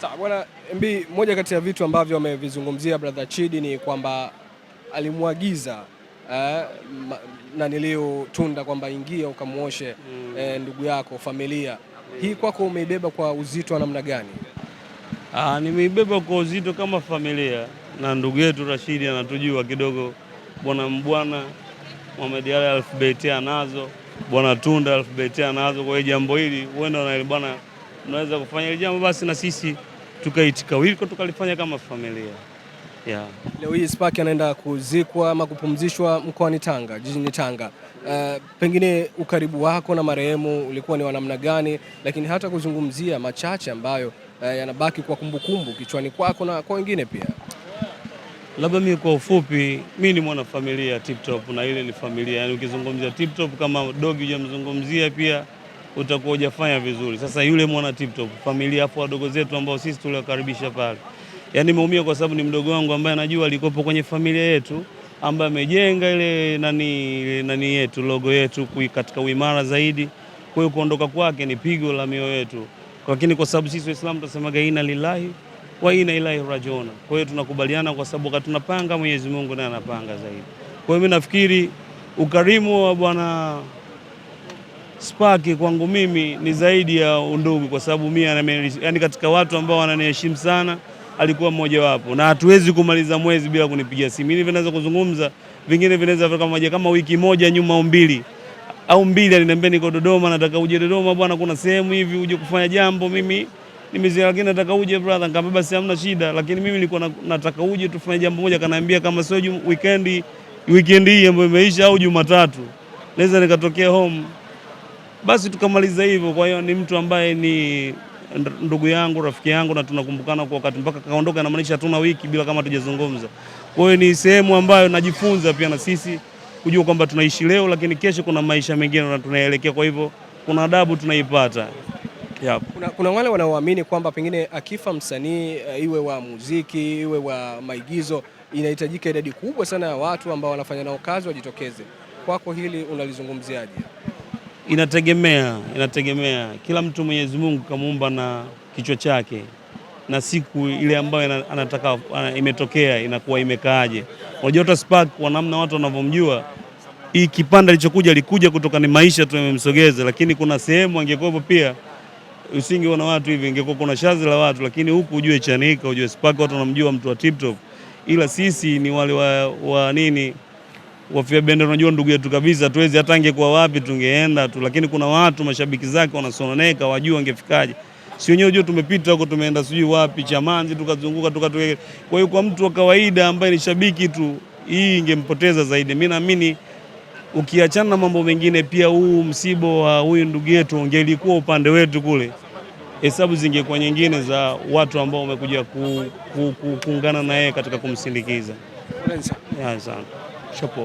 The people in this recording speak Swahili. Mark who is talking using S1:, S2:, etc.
S1: Sawa bwana MB, moja kati ya vitu ambavyo amevizungumzia brother Chidi ni kwamba alimwagiza nanilio Tunda kwamba ingia ukamuoshe ndugu yako familia. Hii kwako umeibeba kwa uzito wa namna gani?
S2: Nimeibeba kwa uzito kama familia, na ndugu yetu Rashidi anatujua kidogo, bwana Mbwana Mohamed Ali Alfabeti anazo, bwana Tunda Alfabeti anazo. Kwa hiyo jambo hili huenda na bwana tunaweza kufanya hili jambo, basi na sisi tukaitika wiko tukalifanya kama familia.
S1: Leo hii Spark anaenda kuzikwa ama kupumzishwa mkoani Tanga, jijini Tanga. Pengine ukaribu wako na marehemu ulikuwa ni wa namna gani, lakini hata kuzungumzia machache ambayo yanabaki kwa kumbukumbu kichwani kwako na kwa wengine pia?
S2: Labda mimi kwa ufupi, mimi ni mwana familia Tip Top na ile ni familia. Yaani ukizungumzia Tip Top kama dogi hujamzungumzia pia utakuwa hujafanya vizuri. Sasa yule mwana Tip Top familia, hapo wadogo zetu ambao sisi tuliwakaribisha pale. Yaani nimeumia kwa sababu ni mdogo wangu ambaye anajua alikopo kwenye familia yetu, ambaye amejenga ile nani yetu, logo yetu katika uimara zaidi. Kwa hiyo kuondoka kwake ni pigo la mioyo yetu. Lakini kwa sababu sisi Waislamu tunasema inna lillahi wa inna ilaihi rajiun. Kwa hiyo tunakubaliana kwa sababu wakati tunapanga Mwenyezi Mungu naye anapanga zaidi. Kwa hiyo mimi nafikiri ukarimu wa bwana Spark kwangu mimi ni zaidi ya undugu, kwa sababu mimi yani katika watu ambao wananiheshimu sana alikuwa mmoja wapo, na hatuwezi kumaliza mwezi bila kunipigia simu. Hivi vinaweza kuzungumza, vingine vinaweza kama wiki moja nyuma au mbili aliniambia niko Dodoma, nataka uje Dodoma bwana, kuna sehemu hivi uje kufanya jambo. Mimi nimezia, lakini nataka uje brother. Nikamwambia basi hamna shida, lakini mimi nilikuwa nataka uje tufanye jambo moja. Kanaambia kama sio weekend hii ambayo imeisha au Jumatatu naweza nikatokea home, basi tukamaliza hivyo. Kwa hiyo ni mtu ambaye ni ndugu yangu, rafiki yangu, na tunakumbukana kwa wakati mpaka kaondoka, na maanisha hatuna wiki bila kama tujazungumza. Kwa hiyo ni sehemu ambayo najifunza pia na sisi kujua kwamba tunaishi leo, lakini kesho kuna maisha mengine na tunaelekea. Kwa hivyo kuna adabu tunaipata.
S1: Kuna wale wanaoamini kwamba pengine akifa msanii, iwe wa muziki iwe wa maigizo, inahitajika idadi kubwa sana ya watu ambao wanafanya nao kazi wajitokeze. Kwako hili unalizungumziaje?
S2: Inategemea. Kila mtu Mwenyezi Mungu kamuumba na kichwa chake, na siku ile ambayo anataka imetokea inakuwa imekaaje. Unajua hata Spark kwa namna watu wanavyomjua, hii kipanda alichokuja alikuja kutoka ni maisha tu yamemsogeza, lakini kuna sehemu angekuwepo pia usingeona watu hivi, ingekuwa kuna shazi la watu, lakini huku ujue Chanika, ujue Spark watu wanamjua mtu wa Tip Top. Ila sisi ni wale wa nini wafia bendera, unajua ndugu yetu kabisa, tuwezi hata angekuwa wapi tungeenda tu, lakini kuna watu mashabiki zake wanasononeka, wajua angefikaje. Si wenyewe unajua tumepita huko, tumeenda sijui wapi Chamanzi, tukazunguka tukatoka. Kwa hiyo kwa mtu wa kawaida ambaye ni shabiki tu, hii ingempoteza zaidi. Mimi naamini ukiachana na mambo mengine pia huu msiba wa huyu ndugu yetu ungelikuwa upande wetu kule, hesabu zingekuwa nyingine za watu ambao wamekuja kuungana na yeye katika kumsindikiza.
S1: Asante.
S2: Shapo.